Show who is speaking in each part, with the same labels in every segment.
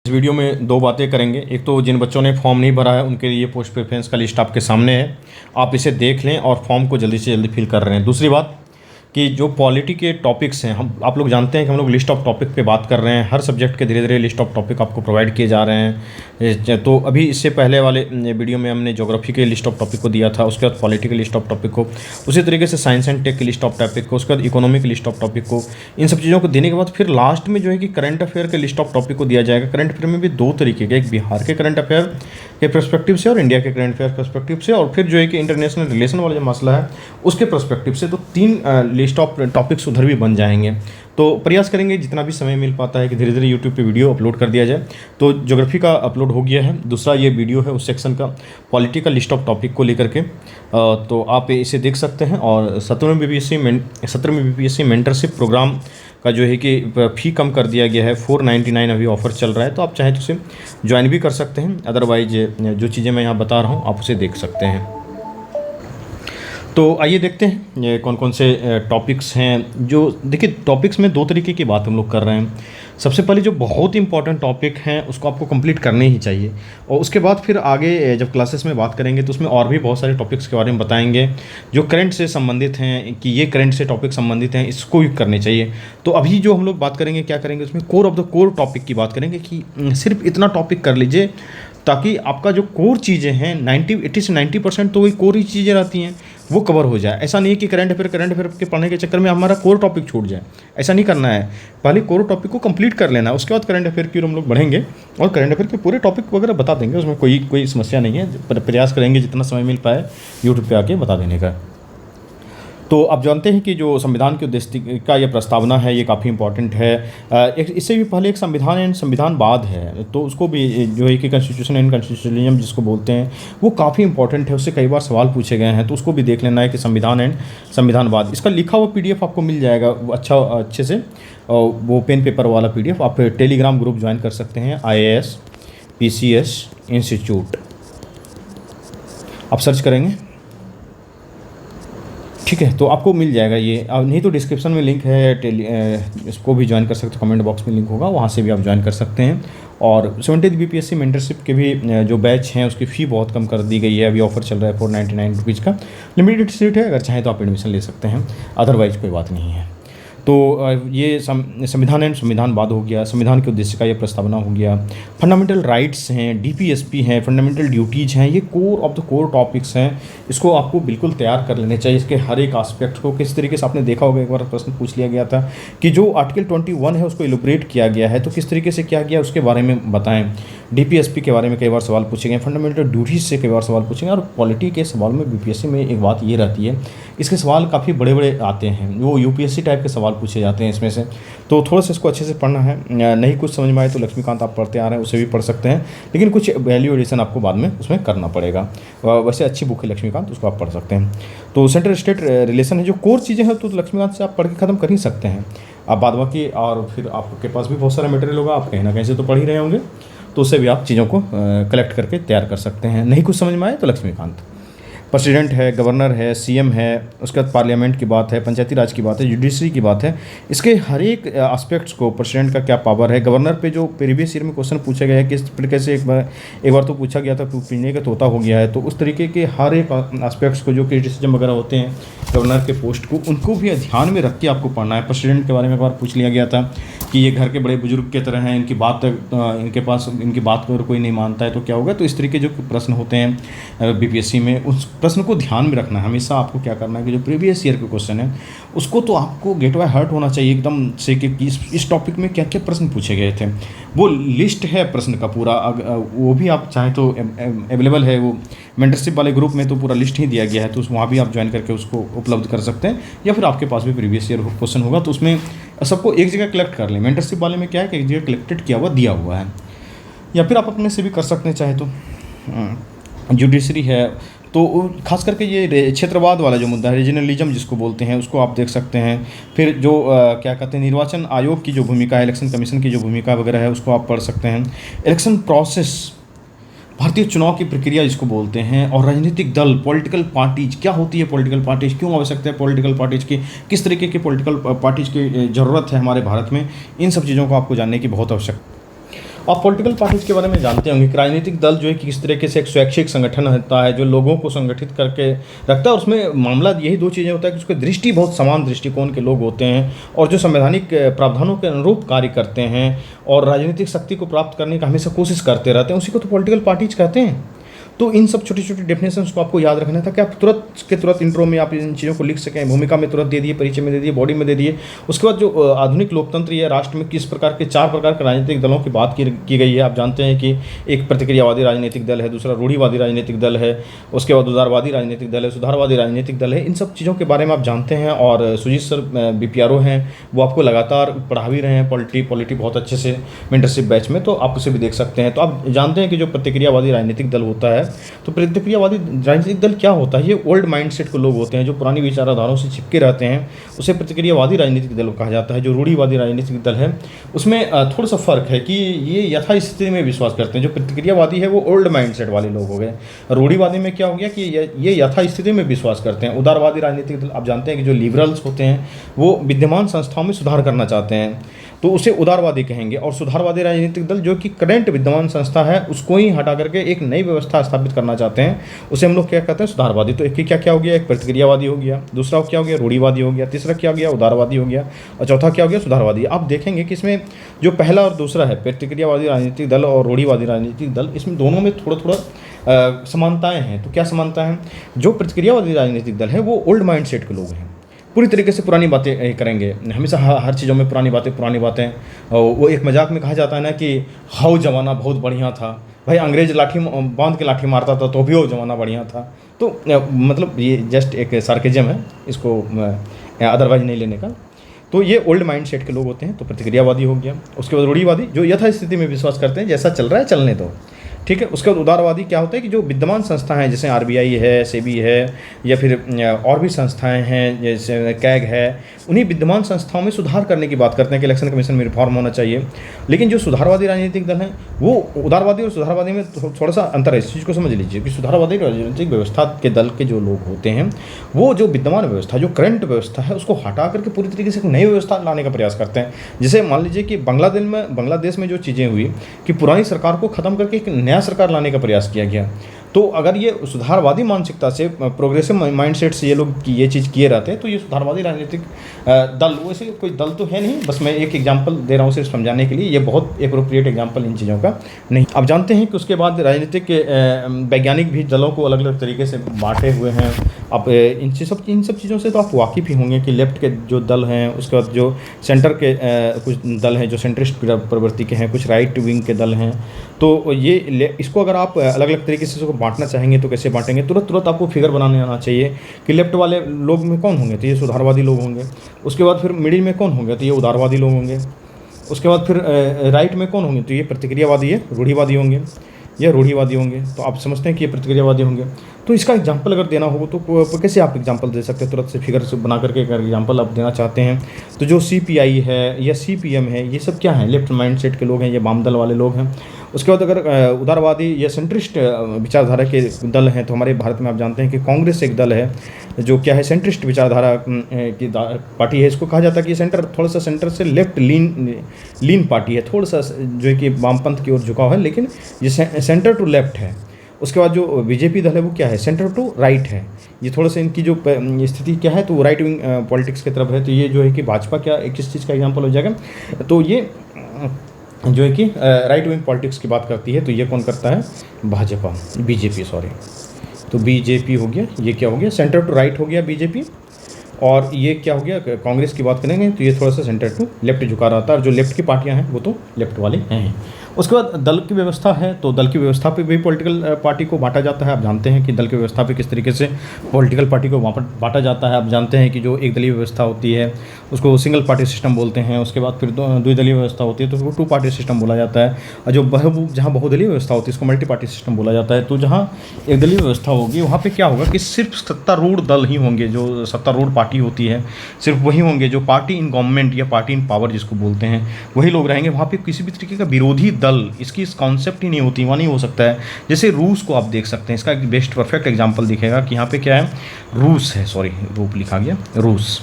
Speaker 1: इस वीडियो में दो बातें करेंगे। एक तो जिन बच्चों ने फॉर्म नहीं भरा है उनके लिए पोस्ट प्रेफरेंस का लिस्ट आपके सामने है, आप इसे देख लें और फॉर्म को जल्दी से जल्दी फिल कर रहे हैं। दूसरी बात कि जो पॉलिटी के टॉपिक्स हैं, हम आप लोग जानते हैं कि हम लोग लिस्ट ऑफ टॉपिक पे बात कर रहे हैं। हर सब्जेक्ट के धीरे धीरे लिस्ट ऑफ टॉपिक आपको प्रोवाइड किए जा रहे हैं। तो अभी इससे पहले वाले वीडियो में हमने ज्योग्राफी के लिस्ट ऑफ टॉपिक को दिया था, उसके बाद पॉलिटी के लिस्ट ऑफ टॉपिक को, उसी तरीके से साइंस एंड टेक की लिस्ट ऑफ टॉपिक को, उसके बाद इकोनॉमी की लिस्ट ऑफ टॉपिक को। इन सब चीज़ों को देने के बाद फिर लास्ट में जो है कि करंट अफेयर के लिस्ट ऑफ टॉपिक को दिया जाएगा। करंट अफेयर में भी दो तरीके के, एक बिहार के करंट अफेयर के पर्सपेक्टिव से और इंडिया के करंट अफेयर पर्सपेक्टिव से, और फिर जो है कि इंटरनेशनल रिलेशन वाला जो मसला है उसके पर्सपेक्टिव से। तो तीन लिस्ट ऑफ टॉपिक्स उधर भी बन जाएंगे। तो प्रयास करेंगे जितना भी समय मिल पाता है कि धीरे धीरे यूट्यूब पे वीडियो अपलोड कर दिया जाए। तो ज्योग्राफी का अपलोड हो गया है, दूसरा ये वीडियो है उस सेक्शन का, पॉलिटिकल लिस्ट ऑफ टॉपिक को लेकर के। तो आप इसे देख सकते हैं। और 17वीं बीपीएससी मेंटरशिप प्रोग्राम का जो है कि फ़ी कम कर दिया गया है, 499 अभी ऑफ़र चल रहा है। तो आप चाहें तो उसे ज्वाइन भी कर सकते हैं, अदरवाइज जो चीज़ें मैं यहाँ बता रहा हूँ आप उसे देख सकते हैं। तो आइए देखते हैं ये कौन कौन से टॉपिक्स हैं। जो देखिए, टॉपिक्स में दो तरीके की बात हम लोग कर रहे हैं। सबसे पहले जो बहुत इंपॉर्टेंट टॉपिक हैं उसको आपको कंप्लीट करने ही चाहिए, और उसके बाद फिर आगे जब क्लासेस में बात करेंगे तो उसमें और भी बहुत सारे टॉपिक्स के बारे में बताएंगे जो करंट से संबंधित हैं, कि ये करंट से टॉपिक संबंधित हैं, इसको भी करने चाहिए। तो अभी जो हम लोग बात करेंगे, क्या करेंगे, उसमें core of the core topic की बात करेंगे कि सिर्फ इतना टॉपिक कर लीजिए ताकि आपका जो कोर चीज़ें हैं 80 से 90% तो वही कोर ही चीज़ें रहती हैं, वो कवर हो जाए। ऐसा नहीं कि करंट अफेयर के पढ़ने के चक्कर में हमारा कोर टॉपिक छूट जाए, ऐसा नहीं करना है। पहले कोर टॉपिक को कंप्लीट कर लेना है, उसके बाद करंट अफेयर की ओर हम लोग बढ़ेंगे और करंट अफेयर के पूरे टॉपिक वगैरह बता देंगे। उसमें कोई समस्या नहीं है। प्रयास करेंगे जितना समय मिल पाए यूट्यूब पे आके बता देने का। तो आप जानते हैं कि जो संविधान के उद्देश्य का ये प्रस्तावना है ये काफ़ी इंपॉर्टेंट है। इससे भी पहले एक संविधान एंड संविधानवाद है, तो उसको भी जो है कि कॉन्स्टिट्यूशन एंड कॉन्स्टिट्यूशनलिज्म जिसको बोलते हैं वो काफ़ी इंपॉर्टेंट है। उससे कई बार सवाल पूछे गए हैं, तो उसको भी देख लेना है कि संविधान एंड संविधानवाद। इसका लिखा हुआ PDF आपको मिल जाएगा अच्छे से, वो पेन पेपर वाला PDF। आप टेलीग्राम ग्रुप ज्वाइन कर सकते हैं, IAS PCS इंस्टीट्यूट आप सर्च करेंगे, ठीक है, तो आपको मिल जाएगा ये। नहीं तो डिस्क्रिप्शन में लिंक है, इसको भी ज्वाइन कर सकते हो, कमेंट बॉक्स में लिंक होगा, वहाँ से भी आप ज्वाइन कर सकते हैं। और 70th BPSC मेंटरशिप के भी जो बैच हैं उसकी फ़ी बहुत कम कर दी गई है। अभी ऑफर चल रहा है 499 रुपीज़ का, लिमिटेड सीट है, अगर चाहें तो आप एडमिशन ले सकते हैं, अदरवाइज कोई बात नहीं है। तो ये संविधान एंड संविधानवाद हो गया, संविधान के उद्देश्य का ये प्रस्तावना हो गया। फंडामेंटल राइट्स हैं, DPSP हैं, फंडामेंटल ड्यूटीज़ हैं, ये core of the core topics हैं। इसको आपको बिल्कुल तैयार कर लेने चाहिए, इसके हर एक आस्पेक्ट को। किस तरीके से आपने देखा होगा, एक बार प्रश्न पूछ लिया गया था कि जो आर्टिकल 21 है उसको इलुबरेट किया गया है, तो किस तरीके से किया गया उसके बारे में बताएं। DPSP के बारे में कई बार सवाल पूछे गए, फंडामेंटल ड्यूटीज़ से कई बार सवाल पूछेंगे। और पॉलिटी के सवाल में BPSC में एक बात ये रहती है, इसके सवाल काफ़ी बड़े बड़े आते हैं, वो UPSC टाइप के सवाल पूछे जाते हैं इसमें से। तो थोड़ा सा इसको अच्छे से पढ़ना है। नहीं कुछ समझ में आए तो लक्ष्मीकांत आप पढ़ते आ रहे हैं, उसे भी पढ़ सकते हैं, लेकिन कुछ वैल्यू एडिशन आपको बाद में उसमें करना पड़ेगा। वैसे अच्छी बुक है लक्ष्मीकांत, उसको आप पढ़ सकते हैं। तो सेंट्रल स्टेट रिलेशन है, जो कोर चीज़ें हैं तो लक्ष्मीकांत से आप पढ़ के ख़त्म कर ही सकते हैं। आप बाद बाकी, और फिर आपके पास भी बहुत सारा मटेरियल होगा, आप कहीं ना कहीं से तो पढ़ ही रहे होंगे, तो उससे भी आप चीज़ों को कलेक्ट करके तैयार कर सकते हैं। नहीं कुछ समझ में आए तो लक्ष्मीकांत। प्रेसिडेंट है, गवर्नर है, CM है, उसके बाद पार्लियामेंट की बात है, पंचायती राज की बात है, जुडिशरी की बात है। इसके हर एक एस्पेक्ट्स को, प्रेसिडेंट का क्या पावर है, गवर्नर पे जो प्रीवियस ईयर में क्वेश्चन पूछे गए हैं, किस तरीके से एक बार तो पूछा गया था, पीने का तोता हो गया है। तो उस तरीके के हर एक एस्पेक्ट्स को, जो क्रिटिसिज्म वगैरह होते हैं गवर्नर के पोस्ट को, उनको भी ध्यान में रख के आपको पढ़ना है। प्रेसिडेंट के बारे में एक बार पूछ लिया गया था कि ये घर के बड़े बुजुर्ग की तरह हैं, इनकी बात को अगर कोई नहीं मानता है तो क्या होगा। तो इस तरीके जो प्रश्न होते हैं BPSC में, उस प्रश्न को ध्यान में रखना है। हमेशा आपको क्या करना है कि जो प्रीवियस ईयर के क्वेश्चन है उसको तो आपको गेट बाय हार्ट होना चाहिए एकदम से, कि इस टॉपिक में क्या क्या प्रश्न पूछे गए थे। वो लिस्ट है प्रश्न का पूरा, वो भी आप चाहें तो अवेलेबल है, वो मेंटरशिप वाले ग्रुप में तो पूरा लिस्ट ही दिया गया है, तो वहाँ भी आप ज्वाइन करके उसको उपलब्ध कर सकते हैं। या फिर आपके पास भी प्रीवियस ईयर क्वेश्चन होगा तो उसमें सबको एक जगह कलेक्ट कर लें। मेंटरशिप वाले में क्या है कि एक जगह कलेक्टेड किया हुआ दिया हुआ है, या फिर आप अपने से भी कर सकते हैं चाहे तो। जुडिशरी है, तो खास करके ये क्षेत्रवाद वाला जो मुद्दा है, रीजनलिज्म जिसको बोलते हैं, उसको आप देख सकते हैं। फिर जो क्या कहते हैं, निर्वाचन आयोग की जो भूमिका है, इलेक्शन कमीशन की जो भूमिका वगैरह है, उसको आप पढ़ सकते हैं। इलेक्शन प्रोसेस, भारतीय चुनाव की प्रक्रिया जिसको बोलते हैं, और राजनीतिक दल, पॉलिटिकल पार्टीज, क्या होती है पॉलिटिकल पार्टीज, क्यों आवश्यकता है पॉलिटिकल पार्टीज की, किस तरीके की पॉलिटिकल पार्टीज की ज़रूरत है हमारे भारत में, इन सब चीज़ों को आपको जानने की बहुत आवश्यकता। आप पॉलिटिकल पार्टीज़ के बारे में जानते होंगे कि राजनीतिक दल जो है कि किस तरीके से एक स्वैच्छिक संगठन होता है जो लोगों को संगठित करके रखता है। उसमें मामला यही दो चीज़ें होता है कि उसकी दृष्टि बहुत समान दृष्टिकोण के लोग होते हैं और जो संवैधानिक प्रावधानों के अनुरूप कार्य करते हैं और राजनीतिक शक्ति को प्राप्त करने का हमेशा कोशिश करते रहते हैं, उसी को तो पॉलिटिकल पार्टीज कहते हैं। तो इन सब छोटी छोटी डेफिनेशंस को आपको याद रखना था कि आप तुरंत इंट्रो में आप इन चीज़ों को लिख सकें, भूमिका में तुरंत दे दिए, परिचय में दे दिए, बॉडी में दे दिए। उसके बाद जो आधुनिक लोकतंत्र या राष्ट्र में किस प्रकार के 4 प्रकार के राजनीतिक दलों की बात की गई है। आप जानते हैं कि एक प्रतिक्रियावादी राजनीतिक दल है, दूसरा रूढ़िवादी राजनीतिक दल है, उसके बाद उदारवादी राजनीतिक दल है, सुधारवादी राजनीतिक दल है। इन सब चीज़ों के बारे में आप जानते हैं और सुजीत सर BPRO हैं, वो आपको लगातार पढ़ा भी रहे हैं पॉलिटी बहुत अच्छे से मेंटरशिप बैच में, तो आप उसे भी देख सकते हैं। तो आप जानते हैं कि जो प्रतिक्रियावादी राजनीतिक दल होता है, तो प्रतिक्रियावादी राजनीतिक दल क्या होता है? ये ओल्ड माइंडसेट के लोग होते हैं जो पुरानी विचारधाराओं से चिपके रहते हैं, उसे प्रतिक्रियावादी राजनीतिक दल कहा जाता है। जो रूढ़िवादी राजनीतिक दल है उसमें थोड़ा सा फर्क है कि ये यथास्थिति में विश्वास करते हैं। जो प्रतिक्रियावादी है वो ओल्ड माइंडसेट वाले लोग हो गए। रूढ़िवादी में क्या हो गया कि ये यथास्थिति में विश्वास करते हैं। उदारवादी राजनीतिक दल आप जानते हैं कि जो लिबरल्स होते हैं वो विद्यमान संस्थाओं में सुधार करना चाहते हैं, तो उसे उदारवादी कहेंगे। और सुधारवादी राजनीतिक दल जो कि करंट विद्यमान संस्था है उसको ही हटा करके एक नई व्यवस्था स्थापित करना चाहते हैं, उसे हम लोग क्या कहते हैं? सुधारवादी। तो एक क्या हो गया? एक प्रतिक्रियावादी हो गया, दूसरा क्या हो गया? रूढ़िवादी हो गया, तीसरा क्या हो गया? उदारवादी हो गया, और चौथा क्या हो गया? सुधारवादी। आप देखेंगे कि इसमें जो पहला और दूसरा है, प्रतिक्रियावादी राजनीतिक दल और रूढ़िवादी राजनीतिक दल, इसमें दोनों में थोड़ा समानताएं हैं। तो क्या समानता है? जो प्रतिक्रियावादी राजनीतिक दल है वो ओल्ड माइंडसेट के लोग हैं, पूरी तरीके से पुरानी बातें करेंगे, हमेशा हर चीज़ों में पुरानी बातें। वो एक मजाक में कहा जाता है ना कि हाउ जमाना बहुत बढ़िया था, भाई अंग्रेज लाठी बांध के लाठी मारता था तो भी वो जमाना बढ़िया था। तो मतलब ये जस्ट एक सार्केजम है, इसको अदरवाइज नहीं लेने का। तो ये ओल्ड माइंडसेट के लोग होते हैं, तो प्रतिक्रियावादी हो गया। उसके बाद रूढ़िवादी जो यथास्थिति में विश्वास करते हैं, जैसा चल रहा है चलने दो, ठीक है। उसके बाद उदारवादी क्या होता है कि जो विद्यमान संस्थाएं जैसे RBI है, सेबी है, या फिर और भी संस्थाएं हैं जैसे कैग है, उन्हीं विद्यमान संस्थाओं में सुधार करने की बात करते हैं कि इलेक्शन कमीशन में रिफॉर्म होना चाहिए। लेकिन जो सुधारवादी राजनीतिक दल हैं वो उदारवादी और सुधारवादी में थोड़ा सा अंतर है। इस चीज़ को समझ लीजिए कि सुधारवादी राजनीतिक व्यवस्था के दल के जो लोग होते हैं वो जो विद्यमान व्यवस्था, जो करंट व्यवस्था है, उसको हटा करके पूरी तरीके से एक नई व्यवस्था लाने का प्रयास करते हैं। जैसे मान लीजिए कि बांग्लादेश में जो चीज़ें हुई कि पुरानी सरकार को ख़त्म करके एक नया सरकार लाने का प्रयास किया गया। तो अगर ये सुधारवादी मानसिकता से, प्रोग्रेसिव माइंडसेट से ये लोग ये चीज़ किए रहते हैं, तो ये सुधारवादी राजनीतिक दल, वैसे कोई दल तो है नहीं, बस मैं एक एग्जांपल दे रहा हूँ सिर्फ समझाने के लिए, ये बहुत एप्रोप्रिएट एग्जांपल इन चीज़ों का नहीं। आप जानते हैं कि उसके बाद राजनीतिक वैज्ञानिक भी दलों को अलग अलग तरीके से बांटे हुए हैं। आप इन सब चीज़ों से तो आप वाकिफ़ ही होंगे कि लेफ्ट के जो दल हैं, उसके बाद जो सेंटर के कुछ दल हैं जो सेंट्रिस्ट प्रवृत्ति के हैं, कुछ राइट विंग के दल हैं। तो ये इसको अगर आप अलग अलग तरीके से इसको बांटना चाहेंगे तो कैसे बांटेंगे? तुरंत आपको फिगर बनाने आना चाहिए कि लेफ्ट वाले लोग में कौन होंगे, तो ये सुधारवादी लोग होंगे। उसके बाद फिर मिडिल में कौन होंगे, तो ये उदारवादी लोग होंगे। उसके बाद फिर राइट में कौन होंगे, तो ये प्रतिक्रियावादी है, रूढ़िवादी होंगे, ये रूढ़िवादी होंगे। तो आप समझते हैं कि ये प्रतिक्रियावादी होंगे। तो इसका एग्जांपल अगर देना हो तो कैसे आप एग्जांपल दे सकते हैं? तुरंत से फिगर से बना करके अगर एग्जांपल आप देना चाहते हैं तो जो CPI है या CPM है, ये सब क्या है? लेफ्ट माइंडसेट के लोग हैं, ये वाम दल वाले लोग हैं। उसके बाद अगर उदारवादी या सेंट्रिस्ट विचारधारा के दल हैं, तो हमारे भारत में आप जानते हैं कि कांग्रेस एक दल है जो क्या है, सेंट्रिस्ट विचारधारा की पार्टी है। इसको कहा जाता है कि सेंटर, थोड़ा सा सेंटर से लेफ्ट लीन पार्टी है, थोड़ा सा जो है कि वामपंथ की ओर झुकाव है, लेकिन ये सेंटर टू लेफ्ट है। उसके बाद जो BJP दल है वो क्या है? सेंटर टू राइट है। ये थोड़ा सा इनकी जो स्थिति क्या है, तो वो राइट विंग पॉलिटिक्स की तरफ है। तो ये जो है कि भाजपा क्या किस चीज़ का एग्जाम्पल हो जाएगा? तो ये जो है कि राइट विंग पॉलिटिक्स की बात करती है। तो ये कौन करता है? Bhajpa, BJP sorry. तो BJP हो गया, ये क्या हो गया? सेंटर टू राइट हो गया BJP। और ये क्या हो गया? कांग्रेस की बात करेंगे तो ये थोड़ा सा सेंटर टू लेफ्ट झुका रहता है, और जो लेफ्ट की पार्टियां हैं वो तो लेफ्ट वाले हैं। उसके बाद दल की व्यवस्था है, तो दल की व्यवस्था पे भी पॉलिटिकल पार्टी को बांटा जाता है। आप जानते हैं कि दल की व्यवस्था पे किस तरीके से पॉलिटिकल पार्टी को बांटा जाता है। आप जानते हैं कि जो एक दलीय व्यवस्था होती है उसको सिंगल पार्टी सिस्टम बोलते हैं। उसके बाद फिर द्विदलीय व्यवस्था होती है तो उसको 2 पार्टी सिस्टम बोला जाता है। और जो जहाँ बहुदलीय व्यवस्था होती है उसको मल्टी पार्टी सिस्टम बोला जाता है। तो जहाँ एक दलीय व्यवस्था होगी वहाँ पर क्या होगा कि सिर्फ सत्तारूढ़ दल ही होंगे, जो सत्तारूढ़ पार्टी होती है सिर्फ वही होंगे, जो पार्टी इन गवर्नमेंट या पार्टी इन पावर जिसको बोलते हैं वही लोग रहेंगे। वहाँ पे किसी भी तरीके का विरोधी दल, इसकी कॉन्सेप्ट ही नहीं होती, वहाँ नहीं हो सकता है। जैसे रूस को आप देख सकते हैं, इसका एक बेस्ट परफेक्ट एग्जांपल दिखेगा कि यहाँ पे क्या है, रूस है, सॉरी रूप लिखा गया रूस।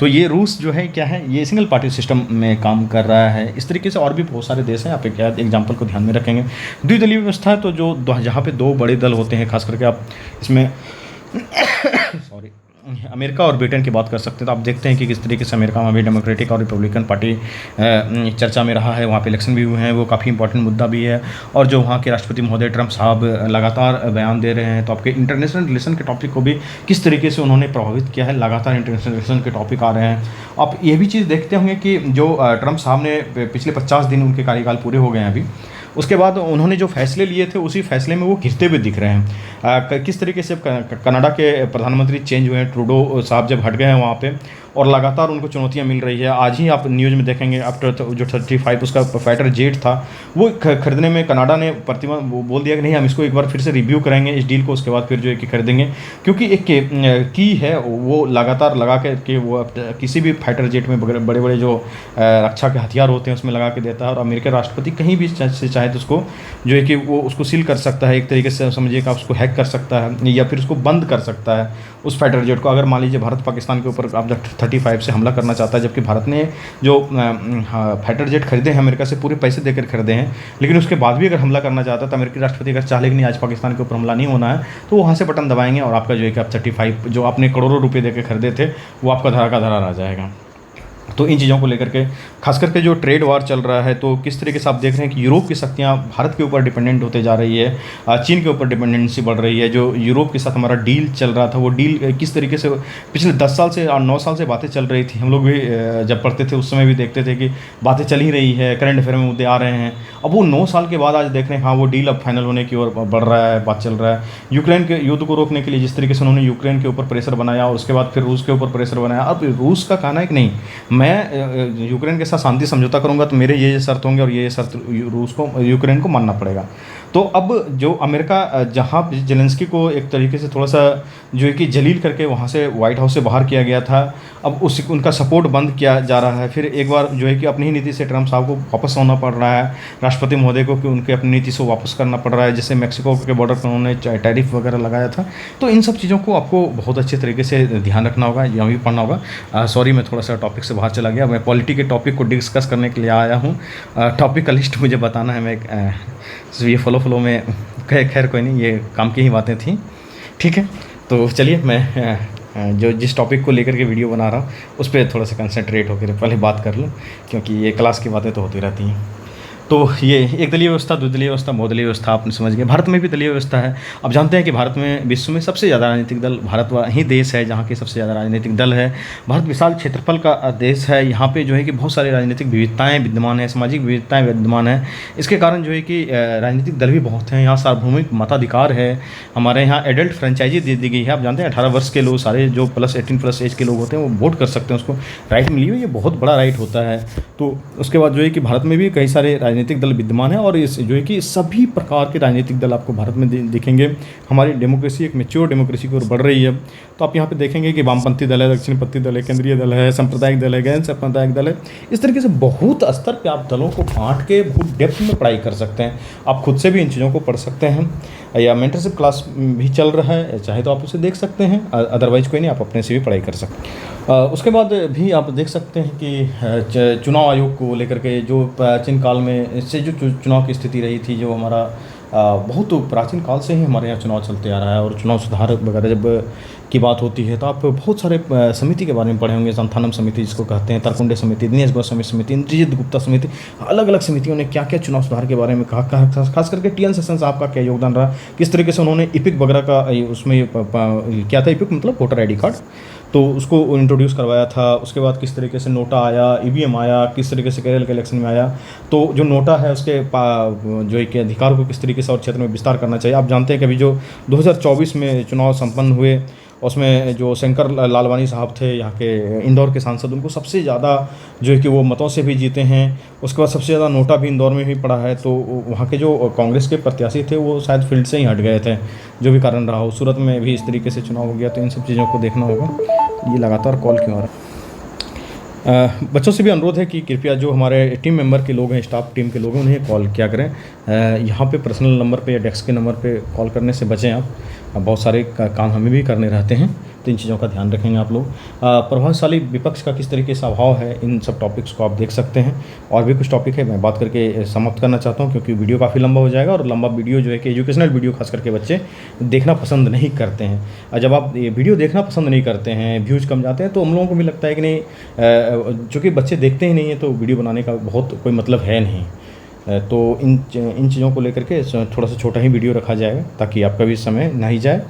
Speaker 1: तो ये रूस जो है क्या है, ये सिंगल पार्टी सिस्टम में काम कर रहा है। इस तरीके से और भी बहुत सारे देश हैं, आप एक एग्जाम्पल को ध्यान में रखेंगे। द्विदलीय व्यवस्था है, तो जहाँ पे दो बड़े दल होते हैं, खास करके आप इसमें सॉरी अमेरिका और ब्रिटेन की बात कर सकते हैं, तो आप देखते हैं कि किस तरीके से अमेरिका में भी डेमोक्रेटिक और रिपब्लिकन पार्टी चर्चा में रहा है। वहाँ पे इलेक्शन भी हुए हैं, वो काफ़ी इंपॉर्टेंट मुद्दा भी है। और जो वहाँ के राष्ट्रपति महोदय ट्रंप साहब लगातार बयान दे रहे हैं, तो आपके इंटरनेशनल रिलेशन के टॉपिक को भी किस तरीके से उन्होंने प्रभावित किया है। लगातार इंटरनेशनल रिलेशन के टॉपिक आ रहे हैं। आप ये भी चीज़ देखते होंगे कि जो ट्रंप साहब ने पिछले 50 दिन उनके कार्यकाल पूरे हो गए हैं अभी, उसके बाद उन्होंने जो फैसले लिए थे उसी फैसले में वो गिरते हुए दिख रहे हैं। किस तरीके से कनाडा के प्रधानमंत्री चेंज हुए हैं, ट्रूडो साहब जब हट गए हैं वहाँ पे, और लगातार उनको चुनौतियाँ मिल रही है। आज ही आप न्यूज़ में देखेंगे आफ्टर जो 35 उसका फाइटर जेट था, वो खरीदने में कनाडा ने वो बोल दिया कि नहीं, हम इसको एक बार फिर से रिव्यू करेंगे इस डील को, उसके बाद फिर जो है कि खरीदेंगे। क्योंकि एक की है वो लगातार लगा के वो किसी भी फाइटर जेट में बड़े बड़े जो रक्षा के हथियार होते हैं उसमें लगा के देता है, और अमेरिकी राष्ट्रपति कहीं भी से चाहे तो उसको जो है कि वो उसको सील कर सकता है, एक तरीके से समझिए कि आप उसको हैक कर सकता है या फिर उसको बंद कर सकता है उस फाइटर जेट को। अगर मान लीजिए भारत पाकिस्तान के ऊपर आप 35 से हमला करना चाहता है, जबकि भारत ने जो फाइटर जेट खरीदे हैं अमेरिका से पूरे पैसे देकर खरीदे हैं, लेकिन उसके बाद भी अगर हमला करना चाहता है तो अमेरिकी राष्ट्रपति अगर चाहे कि नहीं आज पाकिस्तान के ऊपर हमला नहीं होना है, तो वहाँ से बटन दबाएंगे और आपका जो है कि आप 35 जो आपने करोड़ों रुपये देकर खरीदे थे वो आपका धरा का धरा रह जाएगा। तो इन चीज़ों को लेकर के खास करके जो ट्रेड वार चल रहा है, तो किस तरीके से आप देख रहे हैं कि यूरोप की शक्तियाँ भारत के ऊपर डिपेंडेंट होते जा रही है, चीन के ऊपर डिपेंडेंसी बढ़ रही है। जो यूरोप के साथ हमारा डील चल रहा था, वो डील किस तरीके से पिछले 10 साल से और 9 साल से बातें चल रही थी। हम लोग भी जब पढ़ते थे उस समय भी देखते थे कि बातें चल ही रही है, करंट अफेयर में मुद्दे आ रहे हैं। अब वो 9 साल के बाद आज देख रहे हैं हाँ वो डील अब फाइनल होने की ओर बढ़ रहा है, बात चल रहा है। यूक्रेन के युद्ध को रोकने के लिए जिस तरीके से उन्होंने यूक्रेन के ऊपर प्रेशर बनाया और उसके बाद फिर रूस के ऊपर प्रेशर बनाया। अब रूस का कहना है कि नहीं, मैं यूक्रेन के साथ शांति समझौता करूंगा तो मेरे ये शर्त होंगे और ये शर्त रूस को यूक्रेन को मानना पड़ेगा। तो अब जो अमेरिका जहां जेलेंस्की को एक तरीके से थोड़ा सा जो है कि जलील करके वहां से व्हाइट हाउस से बाहर किया गया था, अब उनका सपोर्ट बंद किया जा रहा है। फिर एक बार जो है कि अपनी ही नीति से ट्रंप साहब को वापस होना पड़ रहा है, राष्ट्रपति महोदय को कि उनके अपनी नीति से वापस करना पड़ रहा है। जैसे मैक्सिको के बॉर्डर पर उन्होंने टैरिफ वगैरह लगाया था। तो इन सब चीज़ों को आपको बहुत अच्छे तरीके से ध्यान रखना होगा, यहाँ भी पढ़ना होगा। सॉरी मैं थोड़ा सा टॉपिक से बाहर चला गया, मैं पॉलिटी के टॉपिक को डिस्कस करने के लिए आया हूँ। टॉपिक का लिस्ट मुझे बताना है, मैं ये फ्लो में खैर कोई नहीं, ये काम की ही बातें थी, ठीक है। तो चलिए मैं जो जिस टॉपिक को लेकर के वीडियो बना रहा हूँ उस पर थोड़ा सा कंसंट्रेट होकर पहले बात कर लूँ, क्योंकि ये क्लास की बातें तो होती रहती हैं। तो ये एक दलीय व्यवस्था, द्विदलीय व्यवस्था, बहुदलीय व्यवस्था आपने समझ गए। भारत में भी दलीय व्यवस्था है। अब जानते हैं कि भारत में विश्व में सबसे ज़्यादा राजनीतिक दल भारत ही देश है जहाँ के सबसे ज़्यादा राजनीतिक दल है। भारत विशाल क्षेत्रफल का देश है, यहाँ पे जो है कि बहुत सारी राजनीतिक विविधताएँ विद्यमान है, सामाजिक विविधताएँ विद्यमान है। इसके कारण जो है कि राजनीतिक दल भी बहुत हैं। यहाँ सार्वभौमिक मताधिकार है, हमारे यहाँ एडल्ट फ्रेंचाइजी दे दी गई है। आप जानते हैं 18 वर्ष के लोग सारे जो +18+ एज के लोग होते हैं वो वोट कर सकते हैं, उसको राइट मिली हुई, ये बहुत बड़ा राइट होता है। तो उसके बाद जो है कि भारत में भी कई सारे राजनीतिक दल विद्यमान है, और इस जो है कि सभी प्रकार के राजनीतिक दल आपको भारत में दिखेंगे। हमारी डेमोक्रेसी एक मैच्योर डेमोक्रेसी की ओर बढ़ रही है। तो आप यहाँ पे देखेंगे कि वामपंथी दल है, दक्षिणपंथी दल है, केंद्रीय दल है, सांप्रदायिक दल है, गैर सांप्रदायिक दल है। इस तरीके से बहुत स्तर पे आप दलों को बांट के बहुत डेप्थ में पढ़ाई कर सकते हैं। आप खुद से भी इन चीज़ों को पढ़ सकते हैं, या मेंटरशिप क्लास भी चल रहा है, चाहे तो आप उसे देख सकते हैं, अदरवाइज कोई नहीं, आप अपने से भी पढ़ाई कर सकते हैं। उसके बाद भी आप देख सकते हैं कि चुनाव आयोग को लेकर के जो प्राचीन काल में इससे जो चुनाव की स्थिति रही थी, जो हमारा बहुत प्राचीन काल से ही हमारे यहाँ चुनाव चलते आ रहा है। और चुनाव सुधार वगैरह जब की बात होती है तो आप बहुत सारे समिति के बारे में पढ़े होंगे। संथानम समिति जिसको कहते हैं, तरकुंडे समिति, दिनेश गोस्वामी समिति, इंद्रजीत गुप्ता समिति, अलग अलग समितियों ने क्या क्या चुनाव सुधार के बारे में कहा। खास करके टी एन सेशन साहब का क्या योगदान रहा, किस तरीके से उन्होंने इपिक वगैरह का उसमें क्या था, इपिक मतलब वोटर ID कार्ड, तो उसको इंट्रोड्यूस करवाया था। उसके बाद किस तरीके से नोटा आया, EVM आया, किस तरीके से केरल के इलेक्शन में आया। तो जो नोटा है उसके जो एक अधिकार को किस तरीके से और क्षेत्र में विस्तार करना चाहिए। आप जानते हैं कि अभी जो 2024 में चुनाव संपन्न हुए उसमें जो शंकर लालवानी साहब थे यहाँ के इंदौर के सांसद, उनको सबसे ज़्यादा जो है कि वो मतों से भी जीते हैं। उसके बाद सबसे ज़्यादा नोटा भी इंदौर में ही पड़ा है। तो वहाँ के जो कांग्रेस के प्रत्याशी थे वो शायद फील्ड से ही हट गए थे, जो भी कारण रहा हो। सूरत में भी इस तरीके से चुनाव हो गया। तो इन सब चीज़ों को देखना होगा। ये लगातार कॉल क्यों आ रहा है। बच्चों से भी अनुरोध है कि कृपया जो हमारे टीम मेंबर के लोग हैं, स्टाफ टीम के लोग हैं, उन्हें कॉल किया करें। यहाँ पे पर्सनल नंबर पे या डेस्क के नंबर पे कॉल करने से बचें आप। बहुत सारे काम हमें भी करने रहते हैं, तो इन चीज़ों का ध्यान रखेंगे आप लोग। प्रभावशाली विपक्ष का किस तरीके से अभाव है, इन सब टॉपिक्स को आप देख सकते हैं। और भी कुछ टॉपिक है, मैं बात करके समाप्त करना चाहता हूँ क्योंकि वीडियो काफ़ी लंबा हो जाएगा, और लंबा वीडियो जो है कि एजुकेशनल वीडियो खास करके बच्चे देखना पसंद नहीं करते हैं। और जब आप ये वीडियो देखना पसंद नहीं करते हैं, व्यूज़ कम जाते हैं, तो हम लोगों को भी लगता है कि नहीं, चूँकि बच्चे देखते ही नहीं हैं तो वीडियो बनाने का बहुत कोई मतलब है नहीं। तो इन चीज़ों को लेकर के थोड़ा सा छोटा ही वीडियो रखा जाएगा ताकि आपका भी समय नहीं जाए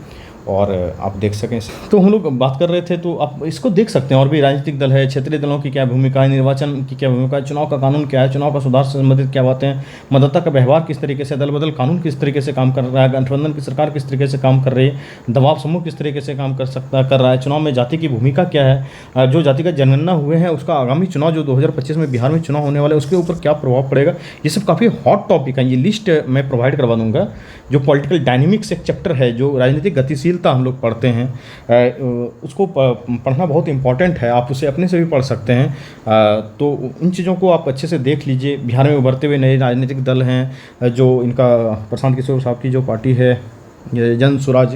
Speaker 1: और आप देख सकें। तो हम लोग बात कर रहे थे, तो आप इसको देख सकते हैं। और भी राजनीतिक दल है, क्षेत्रीय दलों की क्या भूमिका है, निर्वाचन की क्या भूमिका है, चुनाव का कानून क्या है, चुनाव का सुधार से संबंधित क्या बातें हैं, मतदाता का व्यवहार किस तरीके से, दल बदल कानून किस तरीके से काम कर रहा है, गठबंधन की सरकार किस तरीके से काम कर रही है, दबाव समूह किस तरीके से काम कर रहा है, चुनाव में जाति की भूमिका क्या है, जो जातिगत जनगणना हुए हैं उसका आगामी चुनाव जो 2025 में बिहार में चुनाव होने वाला है उसके ऊपर क्या प्रभाव पड़ेगा। ये सब काफ़ी हॉट टॉपिक है। ये लिस्ट मैं प्रोवाइड करवा दूंगा। जो पॉलिटिकल डायनेमिक्स एक चैप्टर है, जो राजनीतिक गतिशीलता हम लोग पढ़ते हैं, उसको पढ़ना बहुत इंपॉर्टेंट है। आप उसे अपने से भी पढ़ सकते हैं। तो इन चीज़ों को आप अच्छे से देख लीजिए। बिहार में उभरते हुए नए राजनीतिक दल हैं, जो इनका प्रशांत किशोर साहब की जो पार्टी है जन स्वराज,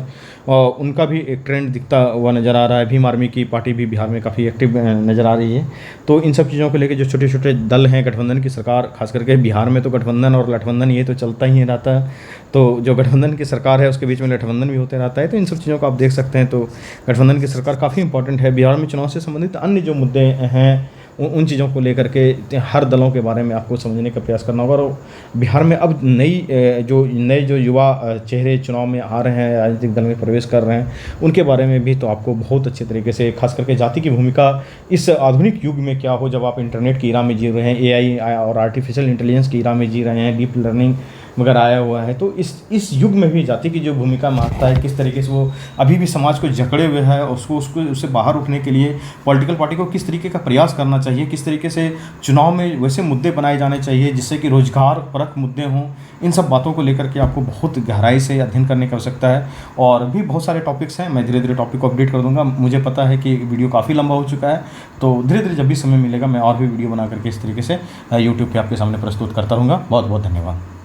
Speaker 1: उनका भी एक ट्रेंड दिखता हुआ नज़र आ रहा है। भीम आर्मी की पार्टी भी बिहार में काफ़ी एक्टिव नज़र आ रही है। तो इन सब चीज़ों को लेकर जो छोटे छोटे दल हैं, गठबंधन की सरकार, खास करके बिहार में तो गठबंधन और लठबंधन ये तो चलता ही रहता है। तो जो गठबंधन की सरकार है उसके बीच में लठबंधन भी होते रहता है। तो इन सब चीज़ों को आप देख सकते हैं। तो गठबंधन की सरकार काफ़ी इंपॉर्टेंट है। बिहार में चुनाव से संबंधित अन्य जो मुद्दे हैं उन चीज़ों को लेकर के हर दलों के बारे में आपको समझने का प्रयास करना होगा। और बिहार में अब नए जो युवा चेहरे चुनाव में आ रहे हैं, राजनीतिक दल में प्रवेश कर रहे हैं, उनके बारे में भी तो आपको बहुत अच्छे तरीके से, खास करके जाति की भूमिका इस आधुनिक युग में क्या हो, जब आप इंटरनेट की एरा में जी रहे हैं, AI और आर्टिफिशियल इंटेलिजेंस की एरा में जी रहे हैं, डीप लर्निंग वगैरह आया हुआ है। तो इस युग में भी जाति की जो भूमिका महत्ता है, किस तरीके से वो अभी भी समाज को जकड़े हुए है, उससे बाहर उठने के लिए पॉलिटिकल पार्टी को किस तरीके का प्रयास करना चाहिए, किस तरीके से चुनाव में वैसे मुद्दे बनाए जाने चाहिए जिससे कि रोजगार परक मुद्दे हों। इन सब बातों को लेकर के आपको बहुत गहराई से अध्ययन करने की आवश्यकता है। और भी बहुत सारे टॉपिक्स हैं, मैं धीरे धीरे टॉपिक को अपडेट कर दूंगा। मुझे पता है कि वीडियो काफ़ी लंबा हो चुका है, तो धीरे धीरे जब भी समय मिलेगा मैं और भी वीडियो बना करके इस तरीके से यूट्यूब पे आपके सामने प्रस्तुत करता रहूँगा। बहुत बहुत धन्यवाद।